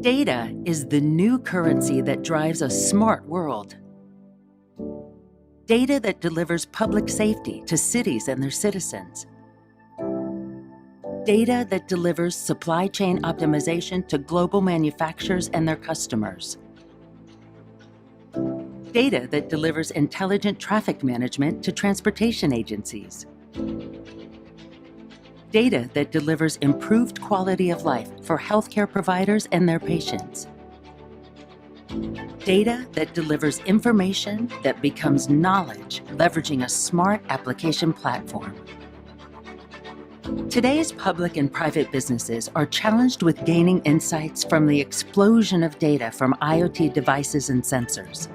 Data is the new currency that drives a smart world. Data that delivers public safety to cities and their citizens. Data that delivers supply chain optimization to global manufacturers and their customers. Data that delivers intelligent traffic management to transportation agencies. Data that delivers improved quality of life for healthcare providers and their patients. Data that delivers information that becomes knowledge, leveraging a smart application platform. Today's public and private businesses are challenged with gaining insights from the explosion of data from IoT devices and sensors.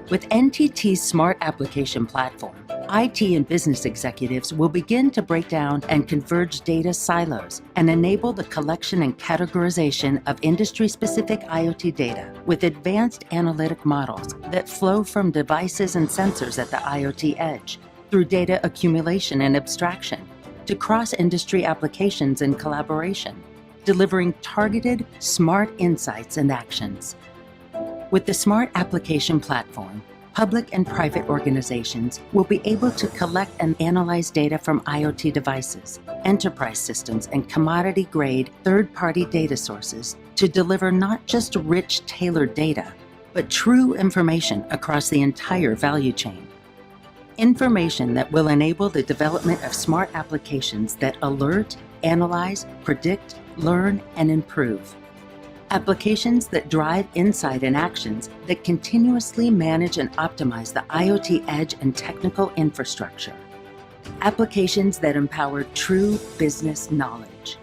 With NTT's Smart Application Platform, IT and business executives will begin to break down and converge data silos and enable the collection and categorization of industry-specific IoT data with advanced analytic models that flow from devices and sensors at the IoT edge through data accumulation and abstraction to cross-industry applications and collaboration, delivering targeted, smart insights and actions. With the Smart Application Platform, public and private organizations will be able to collect and analyze data from IoT devices, enterprise systems, and commodity-grade third-party data sources to deliver not just rich, tailored data, but true information across the entire value chain. Information that will enable the development of smart applications that alert, analyze, predict, learn, and improve. Applications that drive insight and actions that continuously manage and optimize the IoT edge and technical infrastructure. Applications that empower true business knowledge.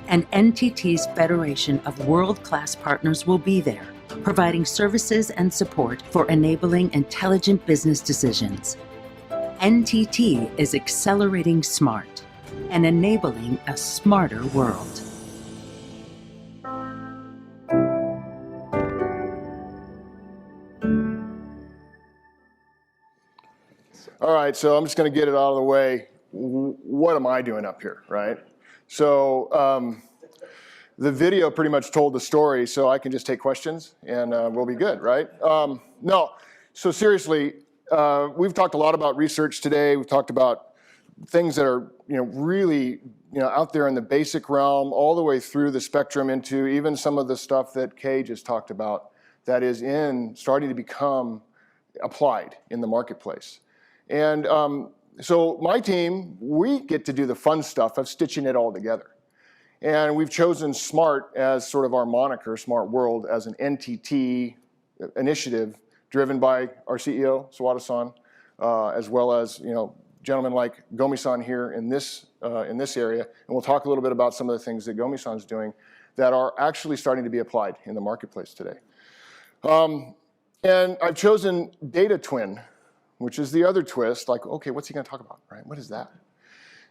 And NTT's Federation of world-class partners will be there, providing services and support for enabling intelligent business decisions. NTT is accelerating smart and enabling a smarter world. All right, so I'm just going to get it out of the way. What am I doing up here, right? So the video pretty much told the story, so I can just take questions and we'll be good, right? No, so seriously, we've talked a lot about research today. We've talked about things that are really out there in the basic realm, all the way through the spectrum into even some of the stuff that Kay just talked about that is starting to become applied in the marketplace. And so my team, we get to do the fun stuff of stitching it all together. And we've chosen SMART as sort of our moniker, Smart World, as an NTT initiative driven by our CEO, Sawada-san, as well as gentlemen like Gomi-san here in this area. And we'll talk a little bit about some of the things that Gomi-san's doing that are actually starting to be applied in the marketplace today. And I've chosen Data Twin, which is the other twist, like, okay, what's he gonna talk about, right? What is that?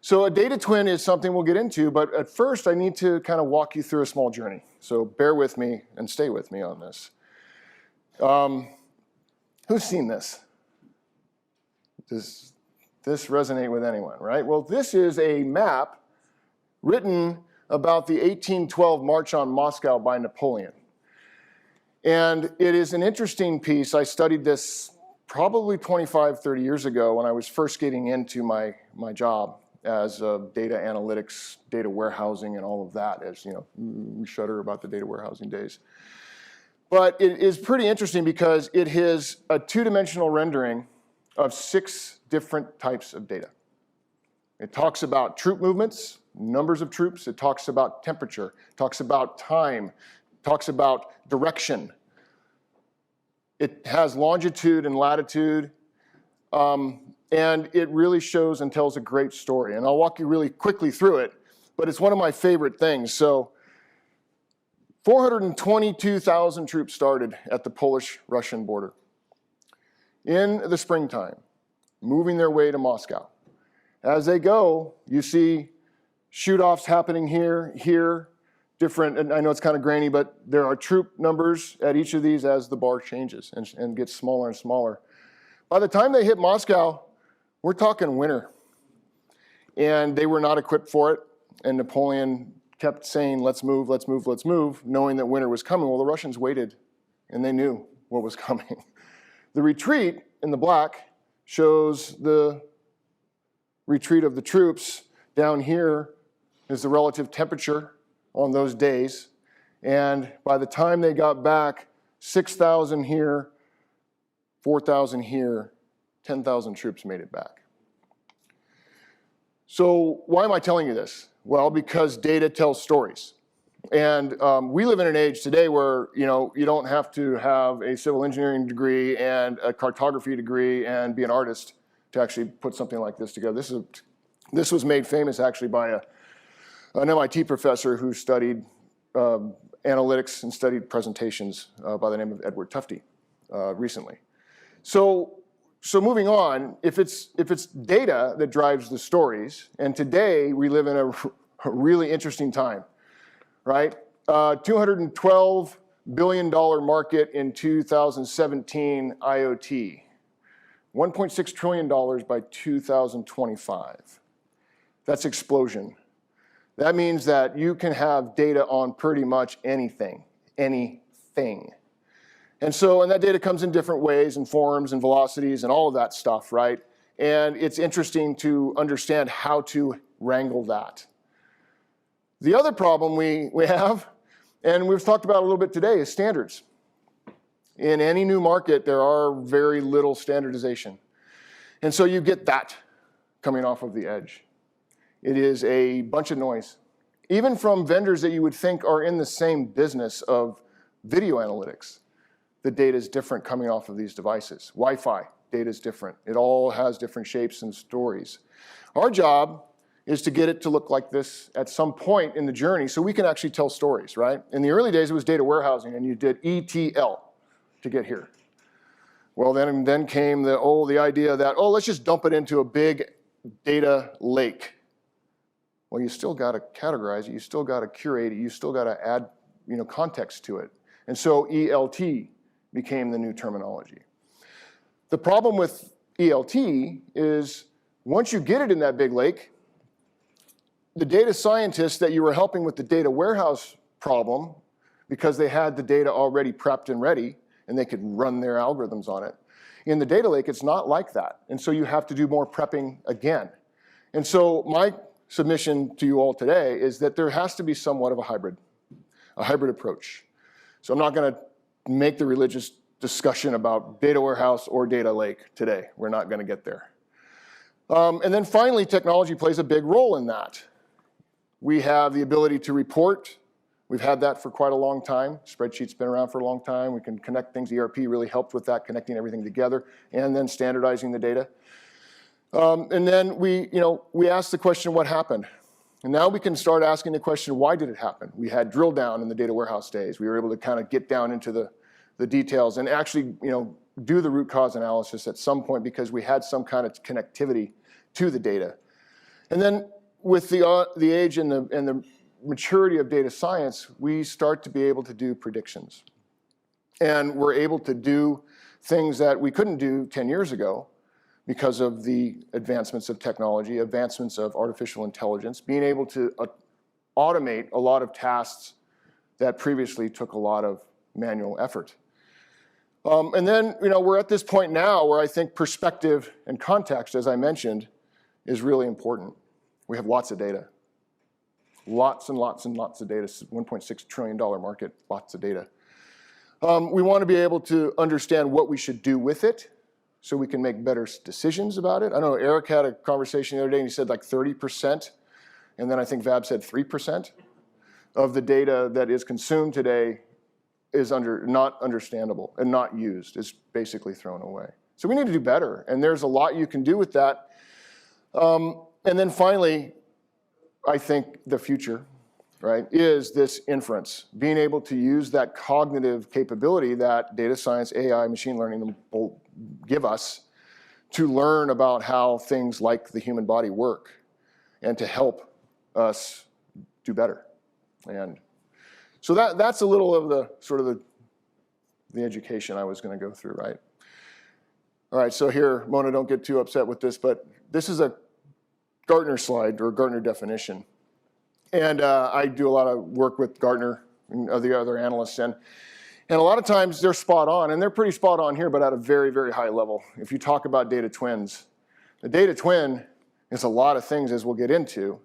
So a data twin is something we'll get into, but at first I need to kind of walk you through a small journey. So bear with me and stay with me on this. Who's seen this? Does this resonate with anyone, right? Well, this is a map written about the 1812 March on Moscow by Napoleon. And it is an interesting piece. I studied this probably 25, 30 years ago when I was first getting into my job as data analytics, data warehousing, and all of that, as we shudder about the data warehousing days. But it is pretty interesting because it is a two-dimensional rendering of 6 different types of data. It talks about troop movements, numbers of troops. It talks about temperature, talks about time, talks about direction. It has longitude and latitude, and it really shows and tells a great story. And I'll walk you really quickly through it, but it's one of my favorite things. So 422,000 troops started at the Polish-Russian border in the springtime, moving their way to Moscow. As they go, you see shoot-offs happening here, different, and I know it's kind of grainy, but there are troop numbers at each of these as the bar changes and gets smaller and smaller. By the time they hit Moscow, we're talking winter. And they were not equipped for it, and Napoleon kept saying, let's move, let's move, let's move, knowing that winter was coming. Well, the Russians waited, and they knew what was coming. The retreat in the black shows the retreat of the troops. Down here is the relative temperature on those days. And by the time they got back, 6,000 here, 4,000 here, 10,000 troops made it back. So why am I telling you this? Well, because data tells stories. And we live in an age today where you don't have to have a civil engineering degree and a cartography degree and be an artist to actually put something like this together. This was made famous actually by an MIT professor who studied analytics and studied presentations by the name of Edward Tufte recently. So moving on, if it's data that drives the stories, and today we live in a really interesting time, right? $212 billion market in 2017 IoT. $1.6 trillion by 2025. That's explosion. That means that you can have data on pretty much anything. And that data comes in different ways and forms and velocities and all of that stuff, right? And it's interesting to understand how to wrangle that. The other problem we have, and we've talked about a little bit today, is standards. In any new market, there are very little standardization. And so you get that coming off of the edge. It is a bunch of noise. Even from vendors that you would think are in the same business of video analytics, the data is different coming off of these devices. Wi-Fi, data is different. It all has different shapes and stories. Our job is to get it to look like this at some point in the journey so we can actually tell stories, right? In the early days, it was data warehousing, and you did ETL to get here. Well, then came the idea that, let's just dump it into a big data lake. Well, you still got to categorize it, you still got to curate it, you still got to add context to it. And so ELT became the new terminology. The problem with ELT is once you get it in that big lake, the data scientists that you were helping with the data warehouse problem, because they had the data already prepped and ready, and they could run their algorithms on it. In the data lake, it's not like that. And so you have to do more prepping again. And so my submission to you all today is that there has to be somewhat of a hybrid approach. So I'm not going to make the religious discussion about data warehouse or data lake today. We're not going to get there. And then finally, technology plays a big role in that. We have the ability to report. We've had that for quite a long time. Spreadsheets been around for a long time. We can connect things. ERP really helped with that, connecting everything together and then standardizing the data. And then we ask the question, what happened? And now we can start asking the question, why did it happen? We had drill down in the data warehouse days. We were able to kind of get down into the details and actually do the root cause analysis at some point because we had some kind of connectivity to the data. And then with the age and the maturity of data science, we start to be able to do predictions. And we're able to do things that we couldn't do 10 years ago because of the advancements of technology, advancements of artificial intelligence, being able to automate a lot of tasks that previously took a lot of manual effort. And then, we're at this point now where I think perspective and context, as I mentioned, is really important. We have lots of data. Lots and lots and lots of data, $1.6 trillion market, lots of data. We want to be able to understand what we should do with it so we can make better decisions about it. I know Eric had a conversation the other day and he said like 30%, and then I think Vab said 3% of the data that is consumed today is not understandable and not used. It's basically thrown away. So we need to do better, and there's a lot you can do with that. And then finally, I think the future, right, is this inference, being able to use that cognitive capability that data science, AI, machine learning will give us to learn about how things like the human body work and to help us do better. And so that's a little of the sort of the education I was going to go through, right? All right, so here, Mona, don't get too upset with this, but this is a Gartner slide or Gartner definition. And I do a lot of work with Gartner and the other analysts. And a lot of times they're spot on, and they're pretty spot on here, but at a very, very high level. If you talk about data twins, the data twin is a lot of things, as we'll get into.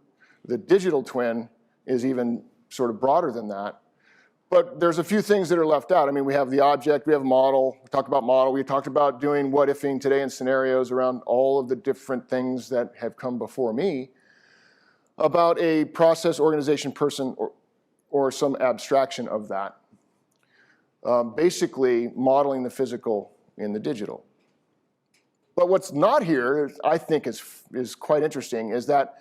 The digital twin is even sort of broader than that. But there's a few things that are left out. I mean, we have the object, we have model, we talked about model, we talked about doing what-ifing today in scenarios around all of the different things that have come before me about a process, organization, person, or some abstraction of that. Basically modeling the physical in the digital. But what's not here, I think is quite interesting, is that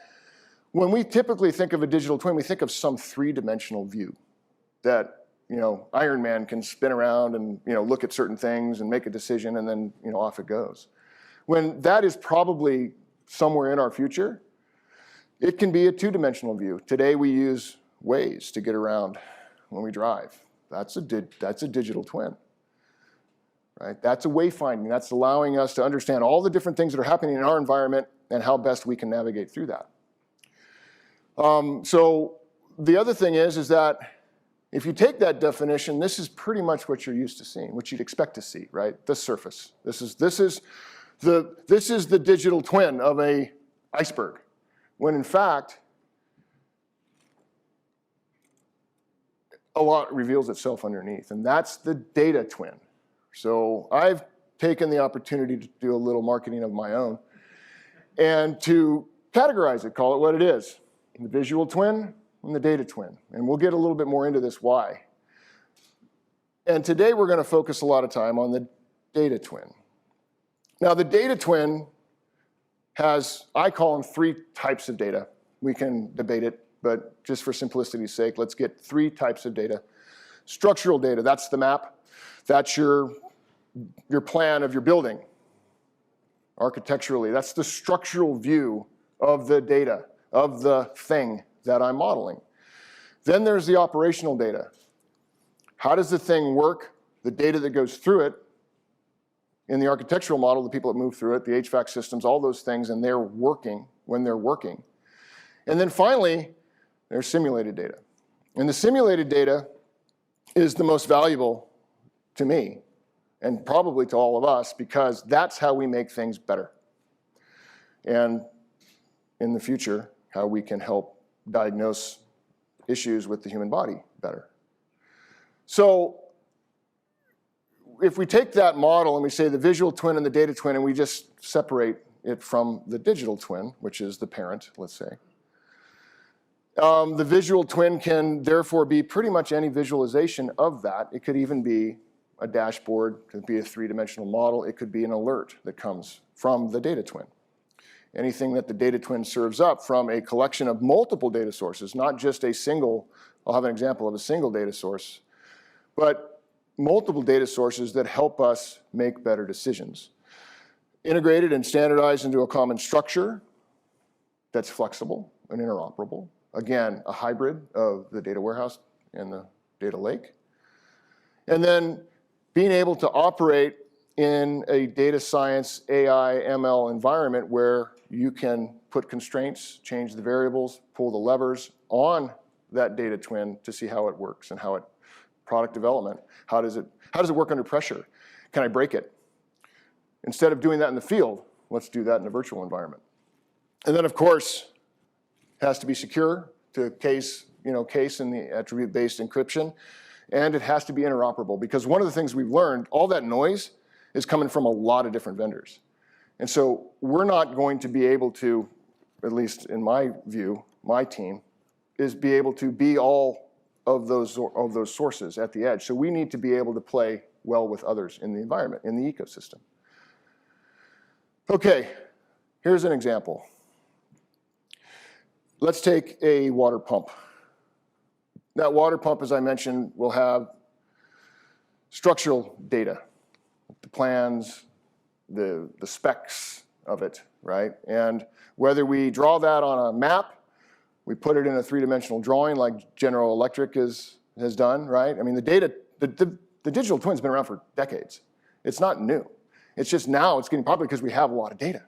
when we typically think of a digital twin, we think of some three-dimensional view that, Iron Man can spin around and, look at certain things and make a decision and then, off it goes. When that is probably somewhere in our future, it can be a two-dimensional view. Today we use Waze to get around when we drive. That's a digital twin, right? That's a wayfinding. That's allowing us to understand all the different things that are happening in our environment and how best we can navigate through that. So the other thing is that if you take that definition, this is pretty much what you're used to seeing, what you'd expect to see, right? The surface. This is the digital twin of an iceberg, when in fact, a lot reveals itself underneath, and that's the data twin. So I've taken the opportunity to do a little marketing of my own and to categorize it, call it what it is, the visual twin and the data twin. And we'll get a little bit more into this why. And today we're going to focus a lot of time on the data twin. Now the data twin has, I call them 3 types of data. We can debate it, but just for simplicity's sake, let's get 3 types of data. Structural data, that's the map. That's your plan of your building. Architecturally, that's the structural view of the data, of the thing that I'm modeling. Then there's the operational data. How does the thing work? The data that goes through it. In the architectural model, the people that move through it, the HVAC systems, all those things, and they're working when they're working. And then finally, there's simulated data. And the simulated data is the most valuable to me, and probably to all of us, because that's how we make things better. And in the future, how we can help diagnose issues with the human body better. So if we take that model and we say the visual twin and the data twin, and we just separate it from the digital twin, which is the parent, let's say, the visual twin can therefore be pretty much any visualization of that. It could even be a dashboard, it could be a 3-dimensional model, it could be an alert that comes from the data twin. Anything that the data twin serves up from a collection of multiple data sources, not just a single, I'll have an example of a single data source, but multiple data sources that help us make better decisions. Integrated and standardized into a common structure that's flexible and interoperable. Again, a hybrid of the data warehouse and the data lake. And then being able to operate in a data science, AI, ML environment where you can put constraints, change the variables, pull the levers on that data twin to see how it works and how it, product development, how does it work under pressure? Can I break it? Instead of doing that in the field, let's do that in a virtual environment. And then of course, it has to be secure to case in the attribute-based encryption, and it has to be interoperable, because one of the things we've learned, all that noise is coming from a lot of different vendors. And so we're not going to be able to, at least in my view, my team, is be able to be all of those sources at the edge. So we need to be able to play well with others in the environment, in the ecosystem. Okay, here's an example. Let's take a water pump. That water pump, as I mentioned, will have structural data, the plans, the specs of it, right? And whether we draw that on a map, we put it in a 3-dimensional drawing like General Electric has done, right? I mean, the digital twin's been around for decades. It's not new. It's just now it's getting popular because we have a lot of data.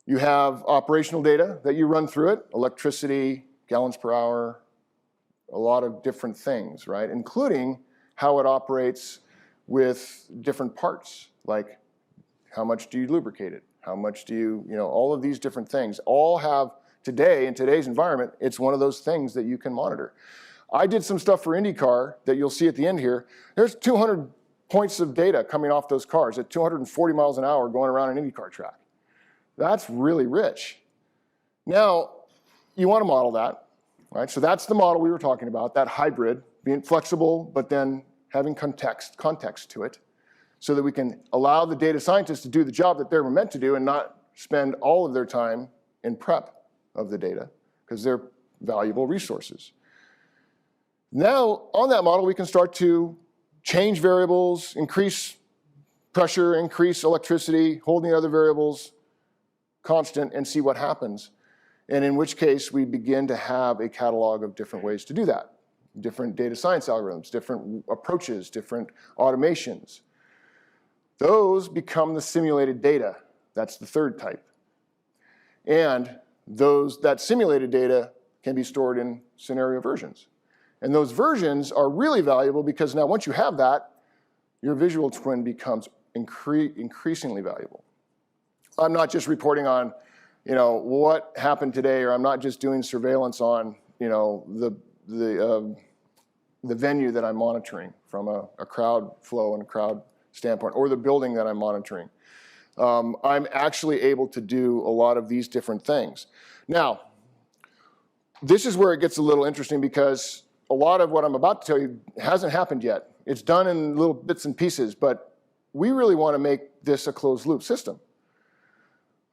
You have operational data that you run through it, electricity, gallons per hour, a lot of different things, right? Including how it operates with different parts, like how much do you lubricate it? How much do you all of these different things all have today, in today's environment, it's one of those things that you can monitor. I did some stuff for IndyCar that you'll see at the end here. There's 200 points of data coming off those cars at 240 miles an hour going around an IndyCar track. That's really rich. Now, you want to model that, right? So that's the model we were talking about, that hybrid, being flexible, but then having context to it, so that we can allow the data scientists to do the job that they're meant to do and not spend all of their time in prep of the data, because they're valuable resources. Now, on that model, we can start to change variables, increase pressure, increase electricity, holding other variables constant, and see what happens. And in which case, we begin to have a catalog of different ways to do that. Different data science algorithms, different approaches, different automations. Those become the simulated data. That's the third type. And that simulated data can be stored in scenario versions. And those versions are really valuable because now once you have that, your visual twin becomes increasingly valuable. I'm not just reporting on what happened today, or I'm not just doing surveillance on the venue that I'm monitoring from a crowd flow and a crowd standpoint, or the building that I'm monitoring. I'm actually able to do a lot of these different things. Now, this is where it gets a little interesting, because a lot of what I'm about to tell you hasn't happened yet. It's done in little bits and pieces, but we really want to make this a closed loop system.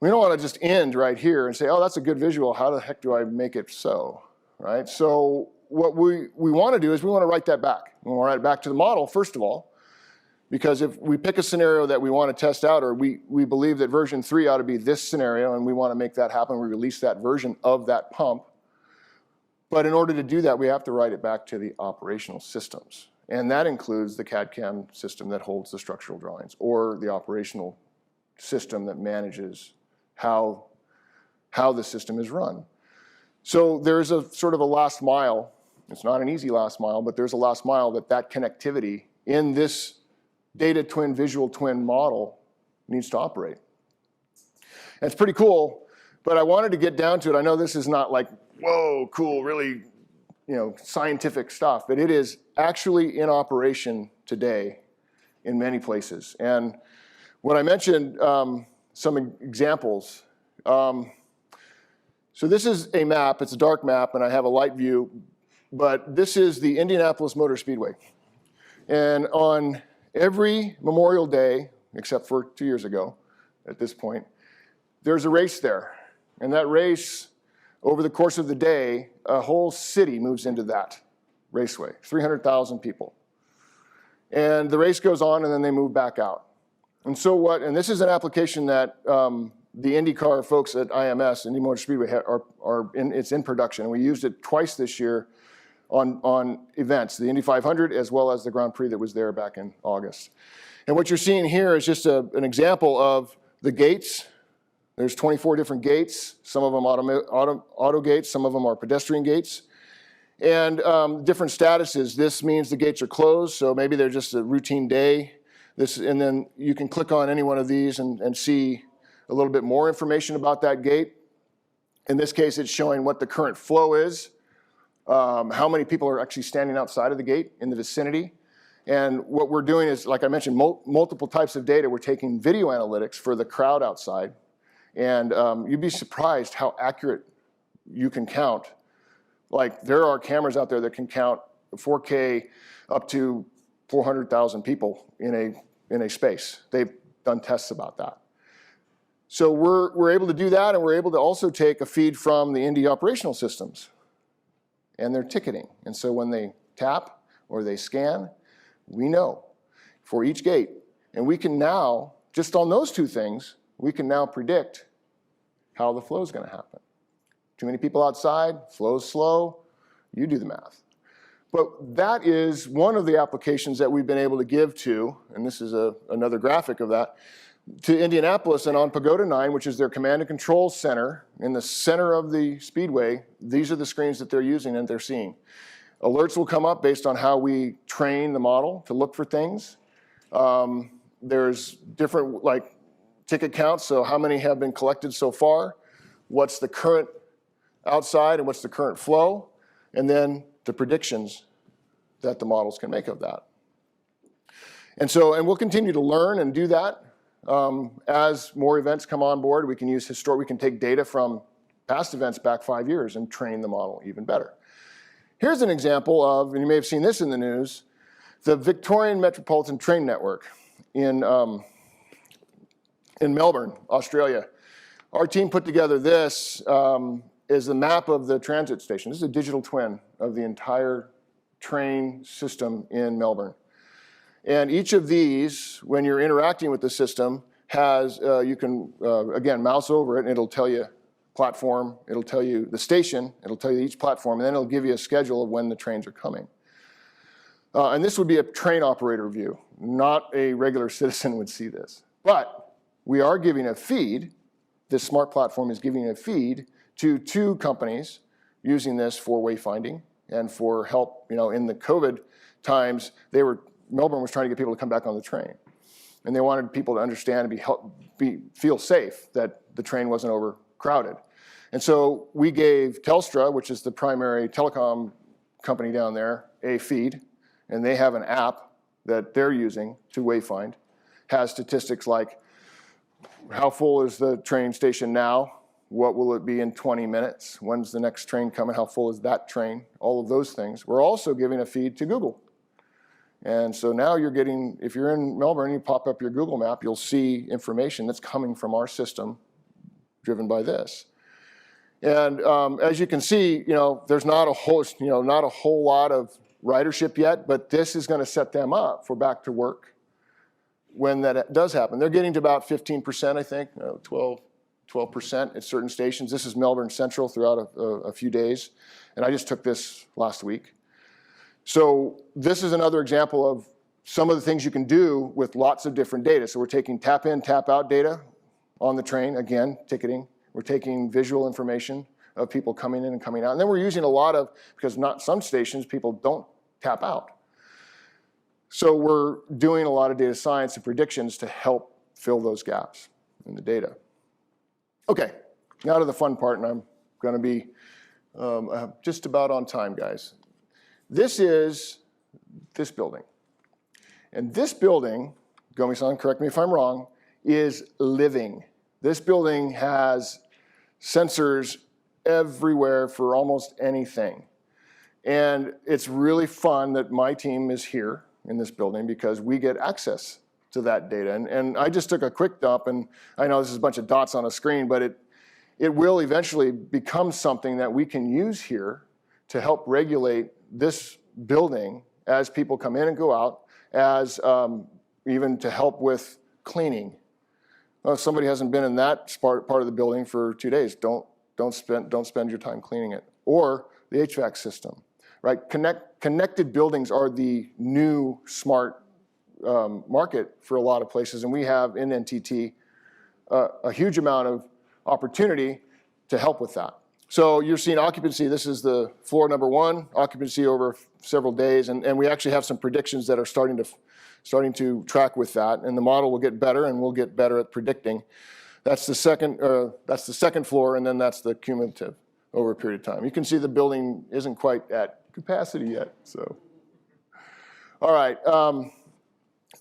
We don't want to just end right here and say, oh, that's a good visual, how the heck do I make it so, right? So what we want to do is we want to write that back. We want to write it back to the model, first of all, because if we pick a scenario that we want to test out, or we believe that version 3 ought to be this scenario, and we want to make that happen, we release that version of that pump. But in order to do that, we have to write it back to the operational systems. And that includes the CAD/CAM system that holds the structural drawings, or the operational system that manages how the system is run. So there's a sort of a last mile. It's not an easy last mile, but there's a last mile that connectivity in this data twin, visual twin model needs to operate. And it's pretty cool, but I wanted to get down to it. I know this is not like, whoa, cool, really, scientific stuff, but it is actually in operation today in many places. And when I mentioned some examples, so this is a map, it's a dark map, and I have a light view, but this is the Indianapolis Motor Speedway. And on every Memorial Day, except for 2 years ago at this point, there's a race there. And that race, over the course of the day, a whole city moves into that raceway, 300,000 people. And the race goes on, and then they move back out. And so and this is an application that the IndyCar folks at IMS, Indy Motor Speedway, it's in production. We used it twice this year on events, the Indy 500 as well as the Grand Prix that was there back in August. And what you're seeing here is just an example of the gates. There's 24 different gates, some of them auto gates, some of them are pedestrian gates. And different statuses. This means the gates are closed, so maybe they're just a routine day. And then you can click on any one of these and see a little bit more information about that gate. In this case, it's showing what the current flow is, how many people are actually standing outside of the gate in the vicinity. And what we're doing is, like I mentioned, multiple types of data. We're taking video analytics for the crowd outside. And you'd be surprised how accurate you can count. Like, there are cameras out there that can count 4K up to 400,000 people in a space. They've done tests about that. So we're able to do that, and we're able to also take a feed from the Indy operational systems and their ticketing. And so when they tap or they scan, we know for each gate. And we can now, just on those two things, we can now predict how the flow is going to happen. Too many people outside, flow's slow, you do the math. But that is one of the applications that we've been able to give to, and this is another graphic of that, to Indianapolis and on Pagoda 9, which is their command and control center, in the center of the speedway, these are the screens that they're using and they're seeing. Alerts will come up based on how we train the model to look for things. There's different like ticket counts, so how many have been collected so far, what's the current outside and what's the current flow, and then the predictions that the models can make of that. And we'll continue to learn and do that. As more events come on board, we can use we can take data from past events back 5 years and train the model even better. Here's an example of, and you may have seen this in the news, the Victorian Metropolitan Train Network in Melbourne, Australia. Our team put together this is the map of the transit station. This is a digital twin of the entire train system in Melbourne. And each of these, when you're interacting with the system, has, you can, again, mouse over it and it'll tell you platform, it'll tell you the station, it'll tell you each platform, and then it'll give you a schedule of when the trains are coming. And this would be a train operator view. Not a regular citizen would see this. But we are giving a feed, this smart platform is giving a feed to 2 companies using this for wayfinding and for help. You know, in the COVID times, Melbourne was trying to get people to come back on the train. And they wanted people to understand and feel safe that the train wasn't overcrowded. And so we gave Telstra, which is the primary telecom company down there, a feed. And they have an app that they're using to wayfind. Has statistics like how full is the train station now? What will it be in 20 minutes? When's the next train coming? How full is that train? All of those things. We're also giving a feed to Google. And so now you're getting, if you're in Melbourne, you pop up your Google map, you'll see information that's coming from our system driven by this. And as you can see, you know, there's not a whole lot of ridership yet, but this is going to set them up for back to work when that does happen. They're getting to about 15%, I think, 12% at certain stations. This is Melbourne Central throughout a few days, and I just took this last week. So this is another example of some of the things you can do with lots of different data. So we're taking tap in, tap out data on the train, again, ticketing. We're taking visual information of people coming in and coming out. And then we're using a lot of, because not some stations, people don't tap out. So we're doing a lot of data science and predictions to help fill those gaps in the data. Okay, now to the fun part, and I'm going to be just about on time, guys. This is this building. And this building, Gomi-san, correct me if I'm wrong, is living. This building has sensors everywhere for almost anything. And it's really fun that my team is here in this building because we get access to that data. And I just took a quick dump, and I know this is a bunch of dots on a screen, but it will eventually become something that we can use here to help regulate this building as people come in and go out, as even to help with cleaning. Well, if somebody hasn't been in that part of the building for 2 days, don't spend your time cleaning it. Or the HVAC system, right? Connected buildings are the new smart market for a lot of places, and we have in NTT a huge amount of opportunity to help with that. So you're seeing occupancy. This is the floor number 1, occupancy over several days, and we actually have some predictions that are starting to track with that, and the model will get better, and we'll get better at predicting. That's the second floor, and then that's the cumulative over a period of time. You can see the building isn't quite at capacity yet. So, all right, I'm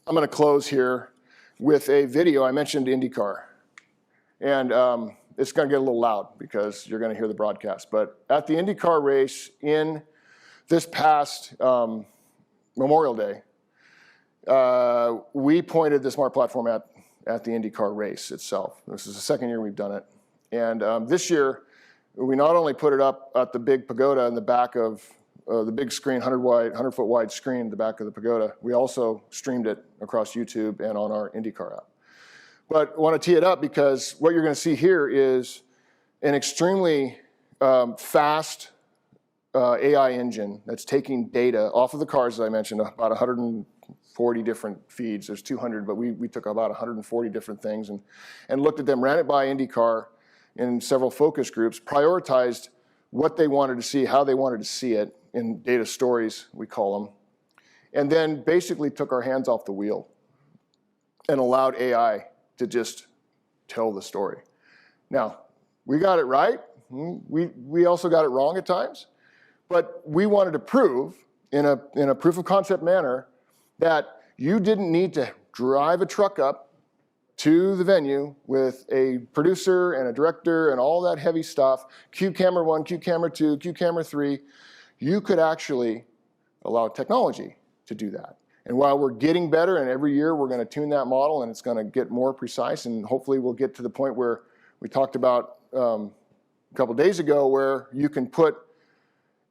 going to close here with a video. I mentioned IndyCar, and it's going to get a little loud because you're going to hear the broadcast. But at the IndyCar race in this past Memorial Day, we pointed the smart platform at the IndyCar race itself. This is the second year we've done it. And this year, we not only put it up at the big pagoda in the back of the big screen, 100-foot wide screen in the back of the pagoda, we also streamed it across YouTube and on our IndyCar app. But I want to tee it up because what you're going to see here is an extremely fast AI engine that's taking data off of the cars, as I mentioned, about 100 40 different feeds. There's 200, but we took about 140 different things and looked at them, ran it by IndyCar in several focus groups, prioritized what they wanted to see, how they wanted to see it in data stories, we call them, and then basically took our hands off the wheel and allowed AI to just tell the story. Now, we got it right. We also got it wrong at times, but we wanted to prove in a proof of concept manner that you didn't need to drive a truck up to the venue with a producer and a director and all that heavy stuff, cue camera 1, cue camera 2, cue camera 3. You could actually allow technology to do that. And while we're getting better, and every year we're going to tune that model and it's going to get more precise, and hopefully we'll get to the point where we talked about a couple days ago, where you can put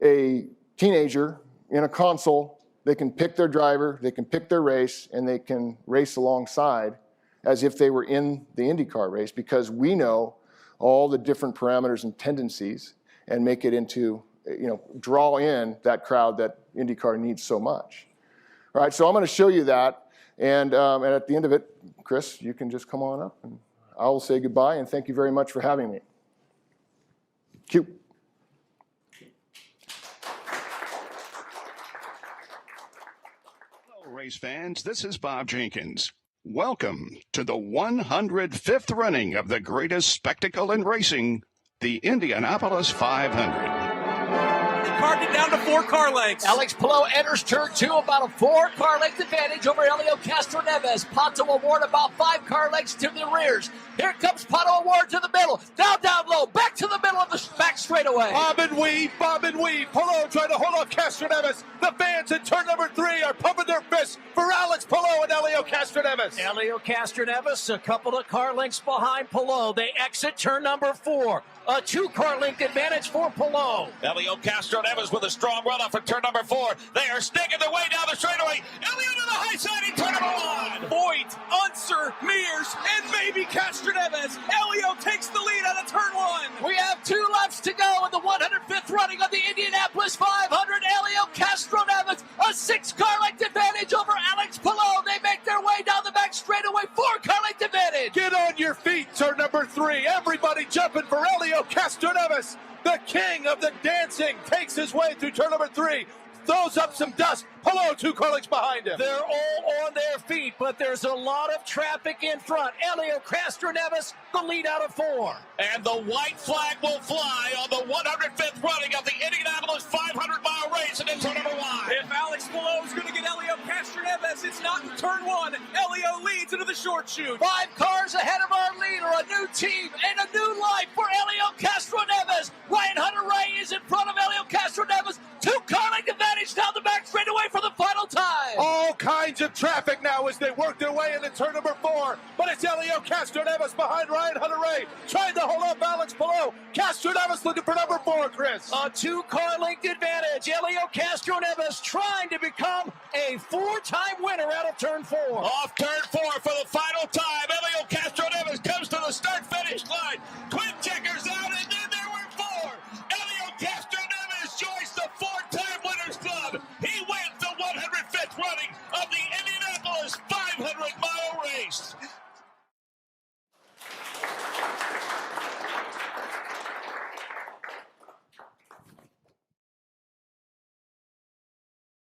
a teenager in a console, they can pick their driver, they can pick their race, and they can race alongside as if they were in the IndyCar race, because we know all the different parameters and tendencies and make it into, draw in that crowd that IndyCar needs so much. All right, so I'm going to show you that, and at the end of it, Chris, you can just come on up, and I'll say goodbye, and thank you very much for having me. Cue. Hello, race fans. This is Bob Jenkins. Welcome to the 105th running of the greatest spectacle in racing, the Indianapolis 500. Carved it down to 4 car lengths. Alex Palou enters turn 2, about a 4-car length advantage over Helio Castroneves. Pato Award about 5 car lengths to the rears. Here comes Pato Award to the middle. Down low, back to the middle of the back straightaway. Bob and weave. Palou trying to hold off Castroneves. The fans in turn number 3 are pumping their fists for Alex Palou and Helio Castroneves. Helio Castroneves, a couple of car lengths behind Palou. They exit turn number 4. A 2-car length advantage for Palou. Helio Castroneves with a strong run off in turn number 4. They are sticking their way down the straightaway. Helio to the high side in turn number 1. Voigt, Unser, Mears, and maybe Castroneves. Helio takes the lead out of turn 1. We have 2 laps to go in the 105th running of the Indianapolis 500. Helio Castroneves, a 6-car length advantage over Alex Palou. They make their way down the back straightaway. 4-car length advantage. Get on your feet, turn number 3. Everybody jumping for Helio Castroneves. The king of the dancing takes his way through turn number 3. Throws up some dust. Palou 2 car lengths behind him. They're all on their feet, but there's a lot of traffic in front. Helio Castroneves, the lead out of 4. And the white flag will fly on the 105th running of the Indianapolis 500-mile race into turn number 1. If Alex Palou is going to get Helio Castroneves, it's not in turn 1. Helio leads into the short chute. 5 cars ahead of our leader, a new team and a new life for Helio Castroneves. Ryan Hunter-Reay is in front of Helio Castroneves. 2-car length advantage down the back straightaway for the final time. All kinds of traffic now as they work their way into turn number 4. But it's Helio Castroneves behind Ryan Hunter-Reay, trying to hold up Alex Palou. Castroneves looking for number 4, Chris. A 2-car length advantage. Helio Castroneves trying to become a 4-time winner out of turn 4. Off turn 4 for the final time. Helio Castroneves comes to the start-finish line. Twin checkers out, and then there were 4. Helio Castroneves joins the 4-time Winners Club. He wins the 105th running of the Indianapolis 500-mile race.